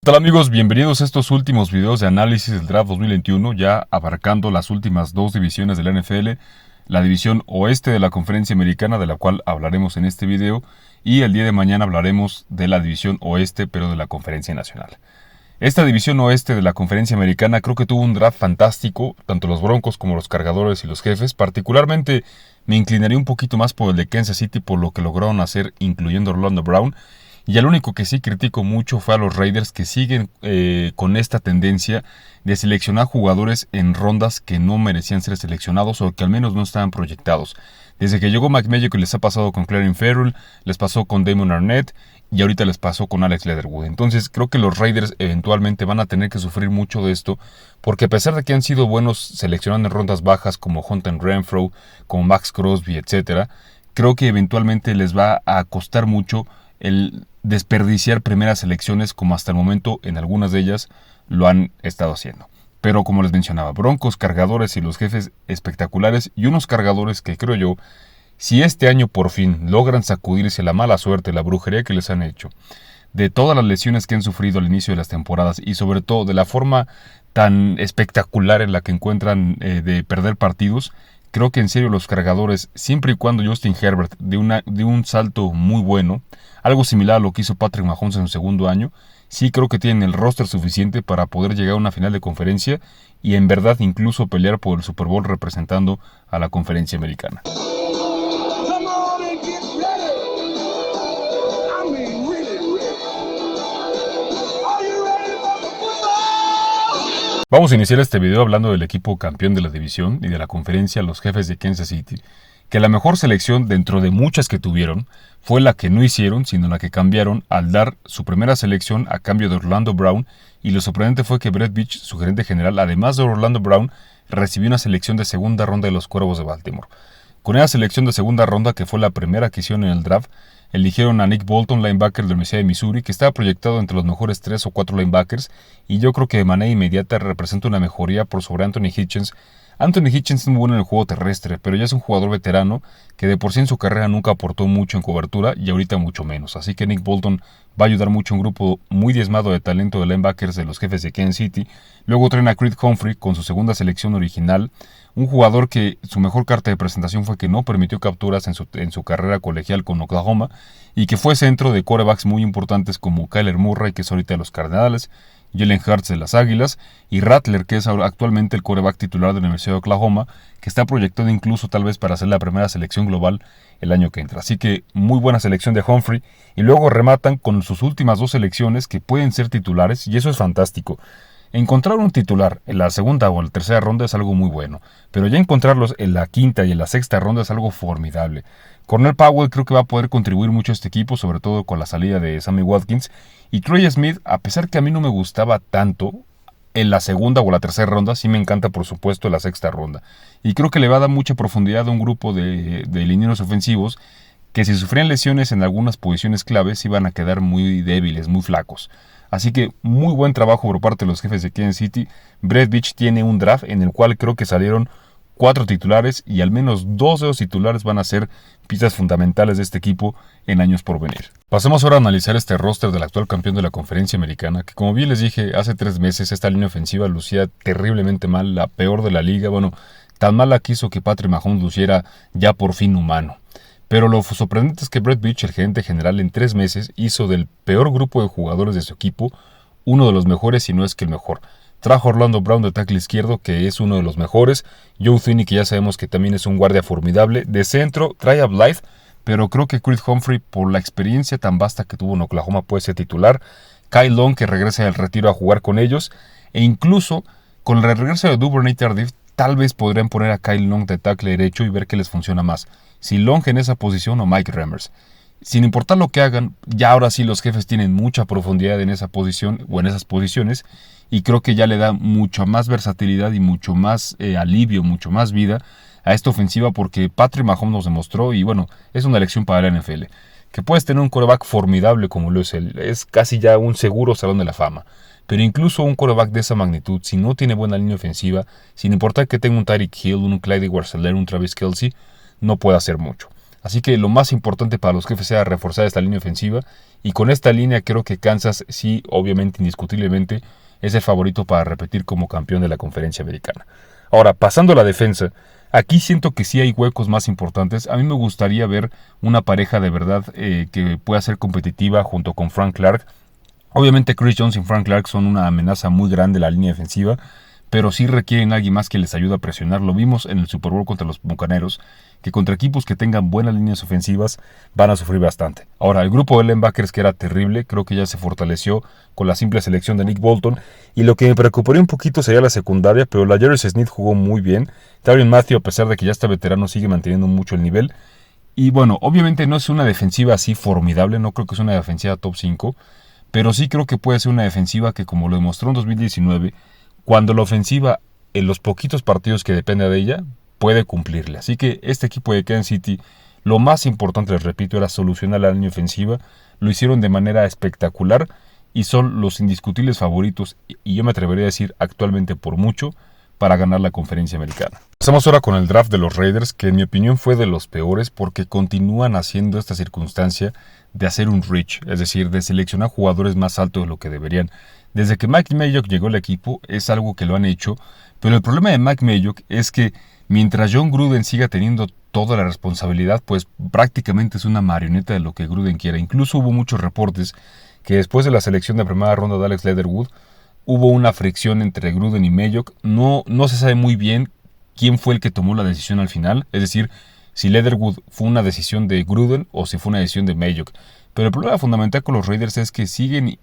Tal amigos? Bienvenidos a estos últimos videos de análisis del draft 2021, ya abarcando las últimas dos divisiones de la NFL, la división oeste de la conferencia americana, de la cual hablaremos en este video, y el día de mañana hablaremos de la división oeste, pero de la conferencia nacional. Esta división oeste de la conferencia americana creo que tuvo un draft fantástico, tanto los Broncos como los Cargadores y los Jefes. Particularmente me inclinaría un poquito más por el de Kansas City por lo que lograron hacer, incluyendo Orlando Brown. Y al único que sí critico mucho fue a los Raiders, que siguen con esta tendencia de seleccionar jugadores en rondas que no merecían ser seleccionados o que al menos no estaban proyectados. Desde que llegó McMillan, les ha pasado con Clarence Ferrell, les pasó con Damon Arnett y ahorita les pasó con Alex Leatherwood. Entonces creo que los Raiders eventualmente van a tener que sufrir mucho de esto, porque a pesar de que han sido buenos seleccionando en rondas bajas como Hunter Renfrow, como Max Crosby, etc., creo que eventualmente les va a costar mucho el desperdiciar primeras selecciones, como hasta el momento en algunas de ellas lo han estado haciendo. Pero como les mencionaba, Broncos, Cargadores y los Jefes espectaculares, y unos Cargadores que creo yo, si este año por fin logran sacudirse la mala suerte, la brujería que les han hecho, de todas las lesiones que han sufrido al inicio de las temporadas y sobre todo de la forma tan espectacular en la que encuentran de perder partidos, creo que en serio los Cargadores, siempre y cuando Justin Herbert de un salto muy bueno, algo similar a lo que hizo Patrick Mahomes en su segundo año, sí creo que tienen el roster suficiente para poder llegar a una final de conferencia y en verdad incluso pelear por el Super Bowl representando a la conferencia americana. Vamos a iniciar este video hablando del equipo campeón de la división y de la conferencia, los Jefes de Kansas City, que la mejor selección dentro de muchas que tuvieron fue la que no hicieron, sino la que cambiaron al dar su primera selección a cambio de Orlando Brown, y lo sorprendente fue que Brett Veach, su gerente general, además de Orlando Brown, recibió una selección de segunda ronda de los Cuervos de Baltimore. Con esa selección de segunda ronda, que fue la primera que hicieron en el draft, eligieron a Nick Bolton, linebacker de la Universidad de Missouri, que estaba proyectado entre los mejores 3 o 4 linebackers, y yo creo que de manera inmediata representa una mejoría por sobre Anthony Hitchens. Anthony Hitchens es muy bueno en el juego terrestre, pero ya es un jugador veterano que de por sí en su carrera nunca aportó mucho en cobertura y ahorita mucho menos. Así que Nick Bolton va a ayudar mucho a un grupo muy diezmado de talento de linebackers de los Jefes de Kansas City. Luego traen a Creed Humphrey con su segunda selección original, un jugador que su mejor carta de presentación fue que no permitió capturas en su carrera colegial con Oklahoma y que fue centro de quarterbacks muy importantes como Kyler Murray, que es ahorita de los Cardenales, Jalen Hurts de las Águilas, y Rattler, que es actualmente el quarterback titular de la Universidad de Oklahoma, que está proyectado incluso tal vez para ser la primera selección global el año que entra. Así que muy buena selección de Humphrey, y luego rematan con sus últimas dos selecciones que pueden ser titulares, y eso es fantástico. Encontrar un titular en la segunda o la tercera ronda es algo muy bueno, pero ya encontrarlos en la quinta y en la sexta ronda es algo formidable. Cornell Powell creo que va a poder contribuir mucho a este equipo, sobre todo con la salida de Sammy Watkins, y Troy Smith, a pesar que a mí no me gustaba tanto en la segunda o la tercera ronda, sí me encanta por supuesto en la sexta ronda, y creo que le va a dar mucha profundidad a un grupo de linieros ofensivos que si sufrían lesiones en algunas posiciones claves iban a quedar muy débiles, muy flacos. Así que muy buen trabajo por parte de los Jefes de Kansas City. Brett Veach tiene un draft en el cual creo que salieron 4 titulares y al menos 2 de los titulares van a ser piezas fundamentales de este equipo en años por venir. Pasemos ahora a analizar este roster del actual campeón de la conferencia americana, que como bien les dije, hace 3 meses esta línea ofensiva lucía terriblemente mal, la peor de la liga. Bueno, tan mala que hizo que Patrick Mahomes luciera ya por fin humano. Pero lo sorprendente es que Brett Veach, el gerente general, en 3 meses hizo del peor grupo de jugadores de su equipo uno de los mejores, si no es que el mejor. Trajo a Orlando Brown de tackle izquierdo, que es uno de los mejores. Joe Thuney, que ya sabemos que también es un guardia formidable. De centro, trae a Blythe, pero creo que Creed Humphrey, por la experiencia tan vasta que tuvo en Oklahoma, puede ser titular. Kyle Long, que regresa del retiro a jugar con ellos. E incluso, con el regreso de Duvernay Tardif, tal vez podrían poner a Kyle Long de tackle derecho y ver qué les funciona más, si Long en esa posición o Mike Remmers. Sin importar lo que hagan, ya ahora sí los Jefes tienen mucha profundidad en esa posición o en esas posiciones, y creo que ya le da mucha más versatilidad y mucho más alivio, mucho más vida a esta ofensiva, porque Patrick Mahomes nos demostró, y bueno, es una lección para la NFL, que puedes tener un quarterback formidable como lo es él, es casi ya un seguro salón de la fama. Pero incluso un quarterback de esa magnitud, si no tiene buena línea ofensiva, sin importar que tenga un Tyreek Hill, un Clyde Edwards-Helaire, un Travis Kelce, no puede hacer mucho. Así que lo más importante para los jefes era reforzar esta línea ofensiva, y con esta línea creo que Kansas sí, obviamente, indiscutiblemente, es el favorito para repetir como campeón de la conferencia americana. Ahora, pasando a la defensa, aquí siento que sí hay huecos más importantes. A mí me gustaría ver una pareja de verdad que pueda ser competitiva junto con Frank Clark. Obviamente Chris Jones y Frank Clark son una amenaza muy grande en la línea defensiva, pero sí requieren a alguien más que les ayude a presionar. Lo vimos en el Super Bowl contra los Bucaneros, que contra equipos que tengan buenas líneas ofensivas van a sufrir bastante. Ahora, el grupo de linebackers, que era terrible, creo que ya se fortaleció con la simple selección de Nick Bolton, y lo que me preocuparía un poquito sería la secundaria, pero la Jarvis Smith jugó muy bien. Tyrann Mathieu, a pesar de que ya está veterano, sigue manteniendo mucho el nivel. Y bueno, obviamente no es una defensiva así formidable, no creo que es una defensiva top 5, pero sí creo que puede ser una defensiva que, como lo demostró en 2019, cuando la ofensiva, en los poquitos partidos que depende de ella, puede cumplirle. Así que este equipo de Kansas City, lo más importante, les repito, era solucionar la línea ofensiva. Lo hicieron de manera espectacular y son los indiscutibles favoritos, y yo me atrevería a decir actualmente por mucho, para ganar la conferencia americana. Pasamos ahora con el draft de los Raiders, que en mi opinión fue de los peores porque continúan haciendo esta circunstancia de hacer un reach, es decir, de seleccionar jugadores más altos de lo que deberían. Desde que Mike Mayock llegó al equipo es algo que lo han hecho, pero el problema de Mike Mayock es que mientras John Gruden siga teniendo toda la responsabilidad, pues prácticamente es una marioneta de lo que Gruden quiera. Incluso hubo muchos reportes que después de la selección de primera ronda de Alex Leatherwood, hubo una fricción entre Gruden y Mayock. No se sabe muy bien quién fue el que tomó la decisión al final, es decir, si Leatherwood fue una decisión de Gruden o si fue una decisión de Mayock. Pero el problema fundamental con los Raiders es que siguen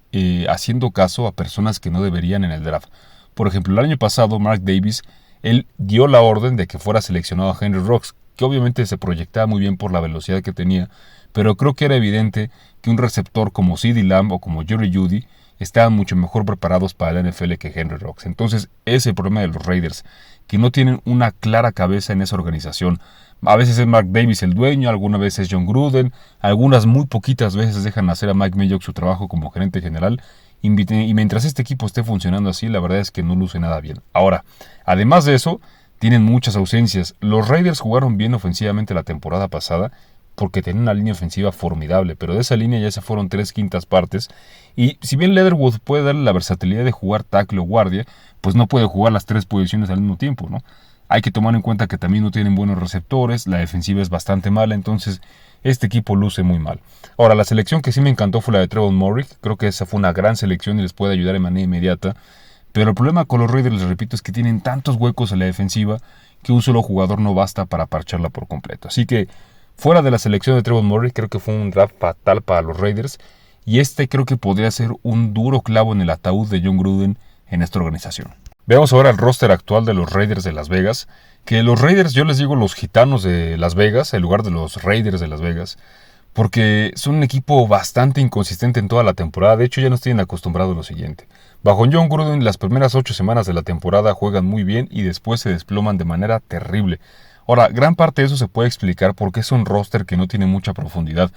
haciendo caso a personas que no deberían en el draft. Por ejemplo, el año pasado Mark Davis, él dio la orden de que fuera seleccionado a Henry Ruggs, que obviamente se proyectaba muy bien por la velocidad que tenía, pero creo que era evidente que un receptor como CeeDee Lamb o como Jerry Jeudy estaban mucho mejor preparados para la NFL que Henry Ruggs. Entonces, ese es el problema de los Raiders, que no tienen una clara cabeza en esa organización. A veces es Mark Davis el dueño, algunas veces es John Gruden, algunas muy poquitas veces dejan hacer a Mike Mayock su trabajo como gerente general, y mientras este equipo esté funcionando así, la verdad es que no luce nada bien. Ahora, además de eso, tienen muchas ausencias. Los Raiders jugaron bien ofensivamente la temporada pasada, porque tenían una línea ofensiva formidable, pero de esa línea ya se fueron 3/5 partes, y si bien Leatherwood puede darle la versatilidad de jugar tackle o guardia, pues no puede jugar las tres posiciones al mismo tiempo, ¿no? Hay que tomar en cuenta que también no tienen buenos receptores, la defensiva es bastante mala, entonces este equipo luce muy mal. Ahora, la selección que sí me encantó fue la de Trevor Murray, creo que esa fue una gran selección y les puede ayudar de manera inmediata, pero el problema con los Raiders, les repito, es que tienen tantos huecos en la defensiva que un solo jugador no basta para parcharla por completo. Así que, fuera de la selección de Trevor Murray, creo que fue un draft fatal para los Raiders, y este creo que podría ser un duro clavo en el ataúd de John Gruden en esta organización. Veamos ahora el roster actual de los Raiders de Las Vegas, que los Raiders yo les digo los gitanos de Las Vegas en lugar de los Raiders de Las Vegas, porque son un equipo bastante inconsistente en toda la temporada. De hecho, ya no estoy acostumbrado a lo siguiente. Bajo John Gruden, las primeras 8 semanas de la temporada juegan muy bien y después se desploman de manera terrible. Ahora, gran parte de eso se puede explicar porque es un roster que no tiene mucha profundidad.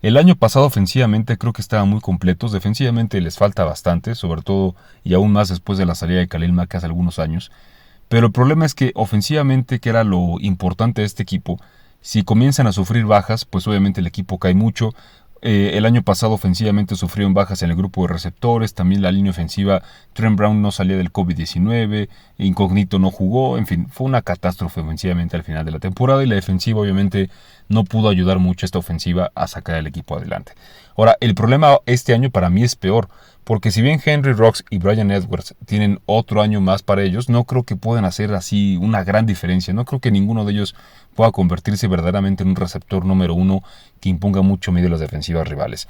El año pasado ofensivamente creo que estaban muy completos, defensivamente les falta bastante, sobre todo y aún más después de la salida de Khalil Mack hace algunos años. Pero el problema es que ofensivamente, que era lo importante de este equipo, si comienzan a sufrir bajas, pues obviamente el equipo cae mucho. El año pasado ofensivamente sufrieron bajas en el grupo de receptores, también la línea ofensiva, Trent Brown no salía del COVID-19, Incognito no jugó, en fin, fue una catástrofe ofensivamente al final de la temporada, y la defensiva obviamente no pudo ayudar mucho a esta ofensiva a sacar el equipo adelante. Ahora, el problema este año para mí es peor, porque si bien Henry Ruggs y Bryan Edwards tienen otro año más para ellos, no creo que puedan hacer así una gran diferencia. No creo que ninguno de ellos pueda convertirse verdaderamente en un receptor número uno que imponga mucho miedo a las defensivas rivales.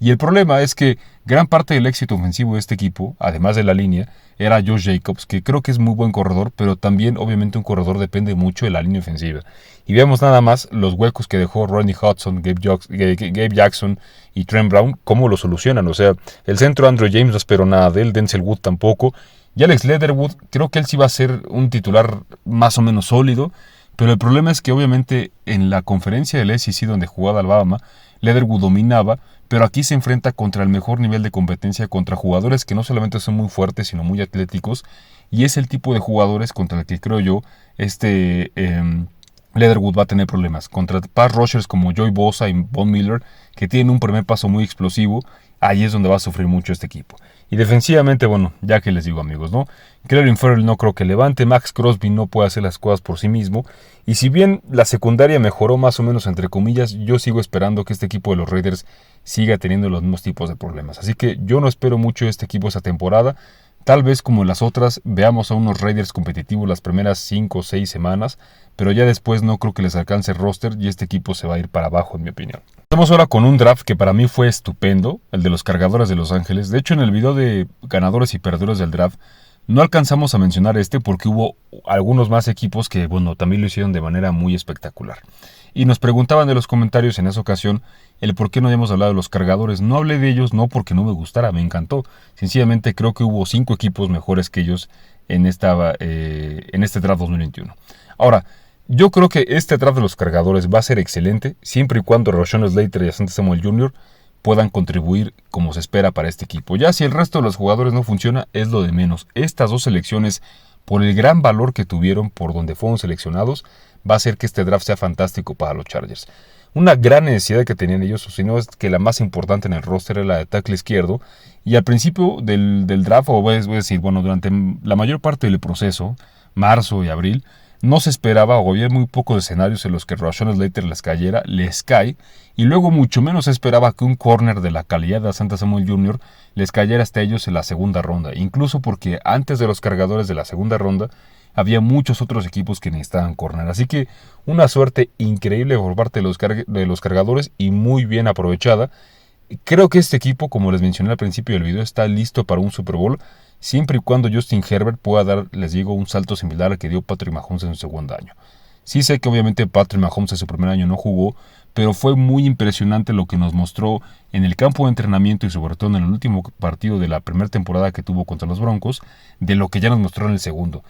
Y el problema es que gran parte del éxito ofensivo de este equipo, además de la línea, era Josh Jacobs, que creo que es muy buen corredor, pero también obviamente un corredor depende mucho de la línea ofensiva. Y veamos nada más los huecos que dejó Rodney Hudson, Gabe Jackson y Trent Brown, cómo lo solucionan. O sea, el centro Andrew James no espero nada de él, Denzel Wood tampoco, y Alex Leatherwood creo que él sí va a ser un titular más o menos sólido, pero el problema es que obviamente en la conferencia del SEC donde jugaba Alabama, Leatherwood dominaba, pero aquí se enfrenta contra el mejor nivel de competencia, contra jugadores que no solamente son muy fuertes, sino muy atléticos, y es el tipo de jugadores contra el que creo yo Leatherwood va a tener problemas. Contra pass rushers como Joey Bosa y Von Miller, que tienen un primer paso muy explosivo, ahí es donde va a sufrir mucho este equipo. Y defensivamente, bueno, ya que les digo, amigos, ¿no? Clelin Ferrell no creo que levante, Max Crosby no puede hacer las cosas por sí mismo, y si bien la secundaria mejoró más o menos entre comillas, yo sigo esperando que este equipo de los Raiders siga teniendo los mismos tipos de problemas. Así que yo no espero mucho de este equipo esta temporada. Tal vez como en las otras veamos a unos Raiders competitivos las primeras 5 o 6 semanas, pero ya después no creo que les alcance el roster y este equipo se va a ir para abajo, en mi opinión. Estamos ahora con un draft que para mí fue estupendo, el de los Cargadores de Los Ángeles. De hecho, en el video de ganadores y perdedores del draft no alcanzamos a mencionar este porque hubo algunos más equipos que, bueno, también lo hicieron de manera muy espectacular. Y nos preguntaban en los comentarios en esa ocasión el por qué no habíamos hablado de los Cargadores. No hablé de ellos no porque no me gustara, me encantó. Sencillamente creo que hubo 5 equipos mejores que ellos en este draft 2021. Ahora, yo creo que este draft de los Cargadores va a ser excelente siempre y cuando Rashawn Slater y Asante Samuel Jr. puedan contribuir como se espera para este equipo. Ya si el resto de los jugadores no funciona, es lo de menos. Estas 2 selecciones, por el gran valor que tuvieron por donde fueron seleccionados, va a hacer que este draft sea fantástico para los Chargers. Una gran necesidad que tenían ellos, o si no es que la más importante en el roster era la de tackle izquierdo, y al principio del draft, o voy a decir, bueno, durante la mayor parte del proceso, marzo y abril, no se esperaba o había muy pocos escenarios en los que Rashawn Slater les cae, y luego mucho menos se esperaba que un corner de la calidad de Asante Samuel Jr. les cayera hasta ellos en la segunda ronda, incluso porque antes de los Cargadores de la segunda ronda había muchos otros equipos que necesitaban corner. Así que una suerte increíble por parte de los Cargadores y muy bien aprovechada. Creo que este equipo, como les mencioné al principio del video, está listo para un Super Bowl, siempre y cuando Justin Herbert pueda dar, les digo, un salto similar al que dio Patrick Mahomes en su segundo año. Sí sé que obviamente Patrick Mahomes en su primer año no jugó, pero fue muy impresionante lo que nos mostró en el campo de entrenamiento y sobre todo en el último partido de la primera temporada que tuvo contra los Broncos, de lo que ya nos mostró en el segundo.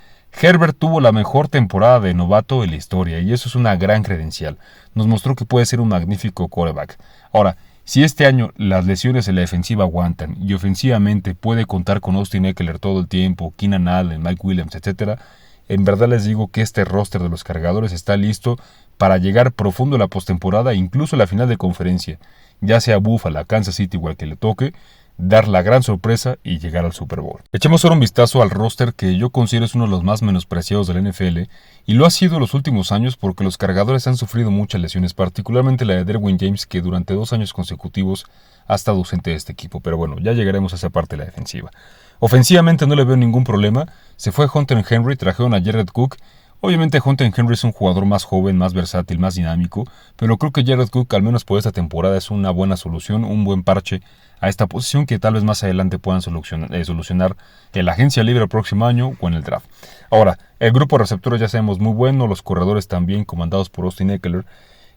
Herbert tuvo la mejor temporada de novato en la historia y eso es una gran credencial. Nos mostró que puede ser un magnífico quarterback. Ahora, si este año las lesiones en la defensiva aguantan y ofensivamente puede contar con Austin Ekeler todo el tiempo, Keenan Allen, Mike Williams, etc., en verdad les digo que este roster de los Cargadores está listo para llegar profundo a la postemporada e incluso a la final de conferencia, ya sea Buffalo, Kansas City o al que le toque, dar la gran sorpresa y llegar al Super Bowl. Echemos ahora un vistazo al roster que yo considero es uno de los más menospreciados de la NFL y lo ha sido en los últimos años porque los Cargadores han sufrido muchas lesiones, particularmente la de Derwin James, que durante 2 años consecutivos ha estado ausente de este equipo, pero bueno, ya llegaremos a esa parte de la defensiva. Ofensivamente no le veo ningún problema, se fue Hunter Henry, trajeron a Jared Cook. Obviamente Hunter Henry es un jugador más joven, más versátil, más dinámico, pero creo que Jared Cook al menos por esta temporada es una buena solución, un buen parche a esta posición que tal vez más adelante puedan solucionar en la agencia libre el próximo año o en el draft. Ahora, el grupo de receptores ya sabemos muy bueno, los corredores también comandados por Austin Ekeler.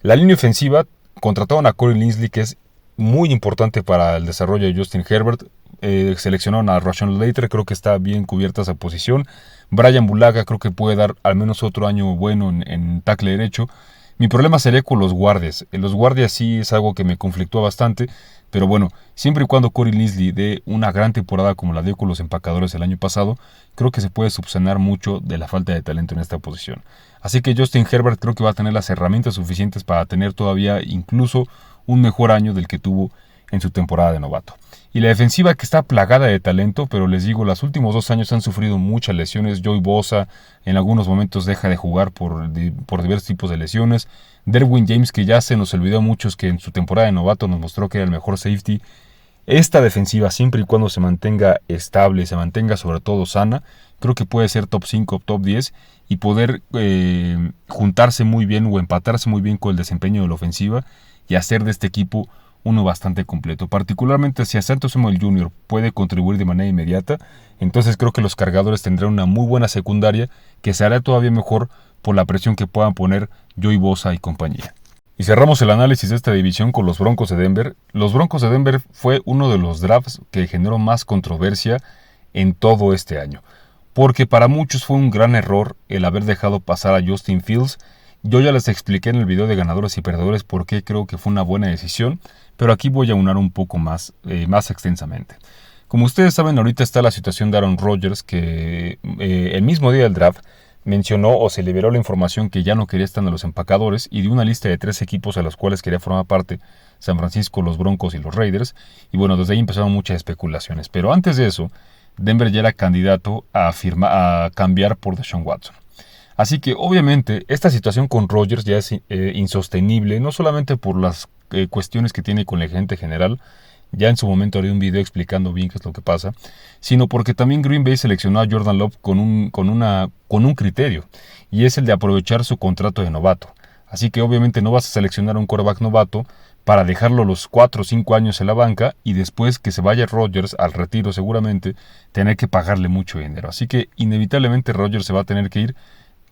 La línea ofensiva contrataron a Corey Linsley, que es muy importante para el desarrollo de Justin Herbert. Seleccionaron a Rashawn Slater, creo que está bien cubierta esa posición. Brian Bulaga creo que puede dar al menos otro año bueno en tackle derecho. Mi problema sería con los guardias. Los guardias sí es algo que me conflictúa bastante, pero bueno, siempre y cuando Corey Linsley dé una gran temporada como la dio con los Empacadores el año pasado, creo que se puede subsanar mucho de la falta de talento en esta posición. Así que Justin Herbert creo que va a tener las herramientas suficientes para tener todavía incluso un mejor año del que tuvo en su temporada de novato. Y la defensiva que está plagada de talento, pero les digo, los últimos 2 años han sufrido muchas lesiones. Joey Bosa en algunos momentos deja de jugar por diversos tipos de lesiones. Derwin James, que ya se nos olvidó a muchos que en su temporada de novato nos mostró que era el mejor safety. Esta defensiva, siempre y cuando se mantenga estable, se mantenga sobre todo sana, creo que puede ser top 5, top 10 y poder juntarse muy bien o empatarse muy bien con el desempeño de la ofensiva y hacer de este equipo uno bastante completo. Particularmente si Asante Samuel Jr. puede contribuir de manera inmediata, entonces creo que los Cargadores tendrán una muy buena secundaria que se hará todavía mejor por la presión que puedan poner Joey Bosa y compañía. Y cerramos el análisis de esta división con los Broncos de Denver. Los Broncos de Denver fue uno de los drafts que generó más controversia en todo este año, porque para muchos fue un gran error el haber dejado pasar a Justin Fields. Yo ya les expliqué en el video de ganadores y perdedores por qué creo que fue una buena decisión, pero aquí voy a aunar un poco más extensamente. Como ustedes saben, ahorita está la situación de Aaron Rodgers, que el mismo día del draft mencionó o se liberó la información que ya no quería estar en los empacadores y dio una lista de 3 equipos a los cuales quería formar parte: San Francisco, los Broncos y los Raiders. Y bueno, desde ahí empezaron muchas especulaciones. Pero antes de eso, Denver ya era candidato a cambiar por Deshaun Watson. Así que obviamente esta situación con Rodgers ya es insostenible, no solamente por las cuestiones que tiene con la gente general, ya en su momento haré un video explicando bien qué es lo que pasa, sino porque también Green Bay seleccionó a Jordan Love con un criterio, y es el de aprovechar su contrato de novato. Así que obviamente no vas a seleccionar a un quarterback novato para dejarlo los 4 o 5 años en la banca y después que se vaya Rodgers al retiro seguramente tener que pagarle mucho dinero. Así que inevitablemente Rodgers se va a tener que ir,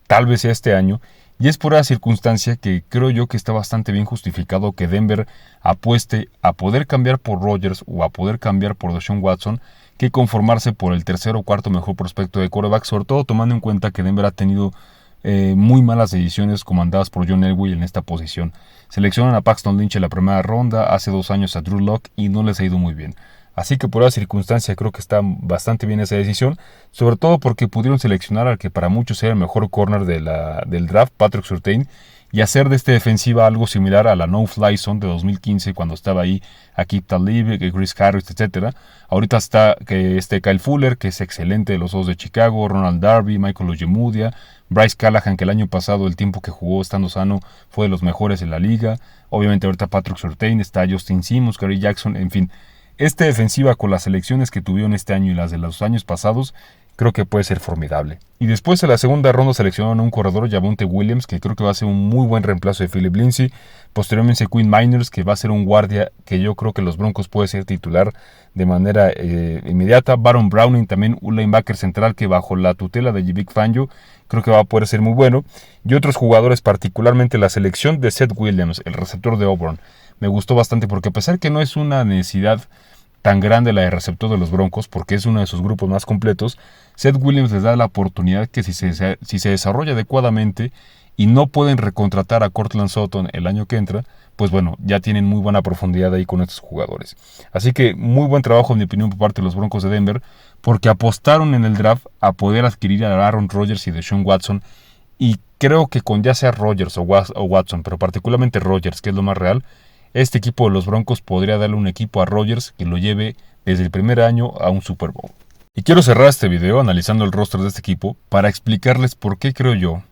tal vez sea este año, y es por esa circunstancia que creo yo que está bastante bien justificado que Denver apueste a poder cambiar por Rodgers o a poder cambiar por Deshaun Watson que conformarse por el tercer o cuarto mejor prospecto de quarterback, sobre todo tomando en cuenta que Denver ha tenido muy malas decisiones comandadas por John Elway en esta posición. Seleccionan a Paxton Lynch en la primera ronda, hace 2 años a Drew Lock y no les ha ido muy bien. Así que por esa circunstancia creo que está bastante bien esa decisión, sobre todo porque pudieron seleccionar al que para muchos era el mejor corner del draft, Patrick Surtain, y hacer de esta defensiva algo similar a la no-fly zone de 2015 cuando estaba ahí Aqib Talib, Chris Harris, etc. Ahorita está Kyle Fuller, que es excelente de los Osos de Chicago, Ronald Darby, Michael Ojemudia, Bryce Callahan, que el año pasado el tiempo que jugó estando sano fue de los mejores en la liga. Obviamente ahorita Patrick Surtain, está Justin Simmons, Gary Jackson, en fin. Esta defensiva con las selecciones que tuvieron este año y las de los años pasados, creo que puede ser formidable. Y después en la segunda ronda seleccionaron a un corredor, Javonte Williams, que creo que va a ser un muy buen reemplazo de Philip Lindsay. Posteriormente Quinn Miners, que va a ser un guardia que yo creo que los Broncos puede ser titular de manera inmediata. Baron Browning, también un linebacker central que bajo la tutela de Vic Fangio creo que va a poder ser muy bueno. Y otros jugadores, particularmente la selección de Seth Williams, el receptor de Auburn, me gustó bastante porque a pesar que no es una necesidad tan grande la de receptor de los Broncos, porque es uno de sus grupos más completos, Seth Williams les da la oportunidad que si se desarrolla adecuadamente y no pueden recontratar a Courtland Sutton el año que entra, pues bueno, ya tienen muy buena profundidad ahí con estos jugadores. Así que muy buen trabajo en mi opinión por parte de los Broncos de Denver, porque apostaron en el draft a poder adquirir a Aaron Rodgers y Deshaun Watson, y creo que con ya sea Rodgers o Watson, pero particularmente Rodgers, que es lo más real, este equipo de los Broncos podría darle un equipo a Rodgers que lo lleve desde el primer año a un Super Bowl. Y quiero cerrar este video analizando el roster de este equipo para explicarles por qué creo yo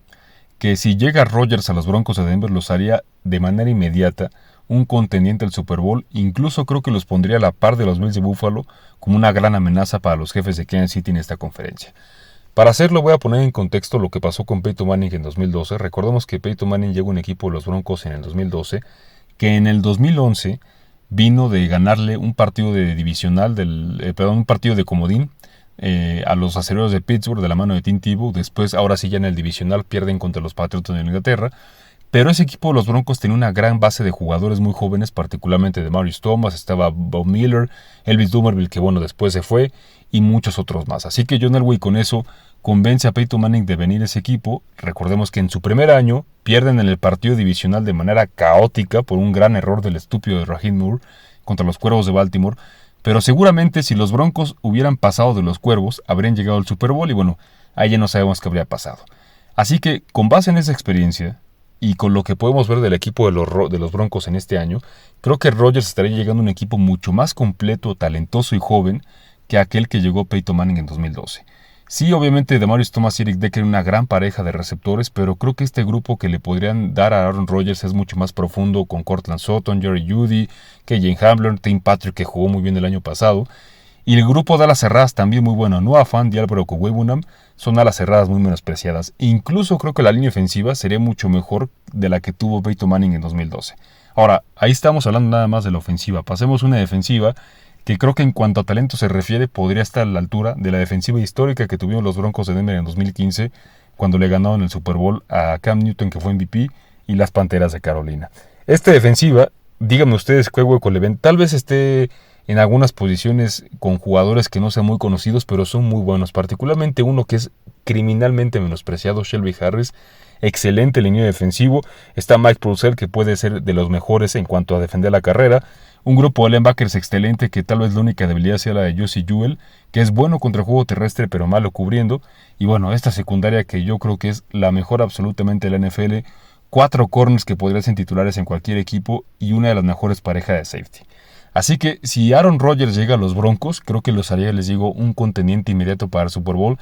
que si llega Rodgers a los Broncos de Denver los haría de manera inmediata un contendiente al Super Bowl. Incluso creo que los pondría a la par de los Bills de Buffalo como una gran amenaza para los jefes de Kansas City en esta conferencia. Para hacerlo voy a poner en contexto lo que pasó con Peyton Manning en 2012. Recordemos que Peyton Manning llegó a un equipo de los Broncos en el 2012, que en el 2011 vino de ganarle un partido de divisional, un partido de comodín a los Acereros de Pittsburgh de la mano de Tim Tebow. Después, ahora sí ya en el divisional, pierden contra los Patriotas de Inglaterra. Pero ese equipo de los Broncos tenía una gran base de jugadores muy jóvenes, particularmente de Marius Thomas, estaba Bob Miller, Elvis Dumervil, que bueno, después se fue, y muchos otros más. Así que John Elway con eso convence a Peyton Manning de venir a ese equipo. Recordemos que en su primer año pierden en el partido divisional de manera caótica por un gran error del estúpido de Raheem Moore contra los Cuervos de Baltimore. Pero seguramente si los Broncos hubieran pasado de los Cuervos, habrían llegado al Super Bowl y bueno, ahí ya no sabemos qué habría pasado. Así que con base en esa experiencia y con lo que podemos ver del equipo de los Broncos en este año, creo que Rodgers estaría llegando a un equipo mucho más completo, talentoso y joven que aquel que llegó Peyton Manning en 2012. Sí, obviamente Demarius Thomas y Eric Decker una gran pareja de receptores, pero creo que este grupo que le podrían dar a Aaron Rodgers es mucho más profundo, con Courtland Sutton, Jerry Jeudy, KJ Hamler, Tim Patrick, que jugó muy bien el año pasado. Y el grupo de alas cerradas también muy bueno. Noah Fant y Álvaro Kowebunam son alas cerradas muy menospreciadas. Incluso creo que la línea ofensiva sería mucho mejor de la que tuvo Peyton Manning en 2012. Ahora, ahí estamos hablando nada más de la ofensiva. Pasemos a una defensiva que creo que en cuanto a talento se refiere podría estar a la altura de la defensiva histórica que tuvieron los Broncos de Denver en 2015, cuando le ganaron el Super Bowl a Cam Newton, que fue MVP, y las Panteras de Carolina. Esta defensiva, díganme ustedes qué hueco le ven. Tal vez esté en algunas posiciones con jugadores que no sean muy conocidos, pero son muy buenos, particularmente uno que es criminalmente menospreciado, Shelby Harris. Excelente línea defensivo. Está Mike Purcell, que puede ser de los mejores en cuanto a defender la carrera. Un grupo de linebackers excelente que tal vez la única debilidad sea la de Josey Jewell, que es bueno contra el juego terrestre pero malo cubriendo. Y bueno, esta secundaria que yo creo que es la mejor absolutamente de la NFL. 4 corners que podrían ser titulares en cualquier equipo y una de las mejores parejas de safety. Así que si Aaron Rodgers llega a los Broncos, creo que los haría, les digo, un contendiente inmediato para el Super Bowl.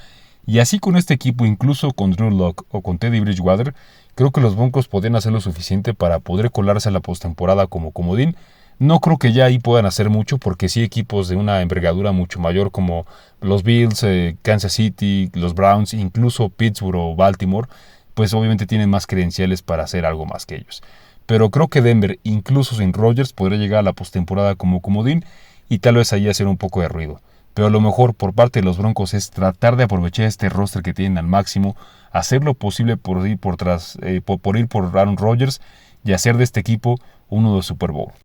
Y así con este equipo, incluso con Drew Lock o con Teddy Bridgewater, creo que los Broncos podrían hacer lo suficiente para poder colarse a la postemporada como comodín. No creo que ya ahí puedan hacer mucho, porque sí equipos de una envergadura mucho mayor como los Bills, Kansas City, los Browns, incluso Pittsburgh o Baltimore, pues obviamente tienen más credenciales para hacer algo más que ellos. Pero creo que Denver, incluso sin Rodgers, podría llegar a la postemporada como comodín y tal vez ahí hacer un poco de ruido. Pero lo mejor por parte de los Broncos es tratar de aprovechar este roster que tienen al máximo, hacer lo posible por ir por Aaron Rodgers y hacer de este equipo uno de Super Bowl.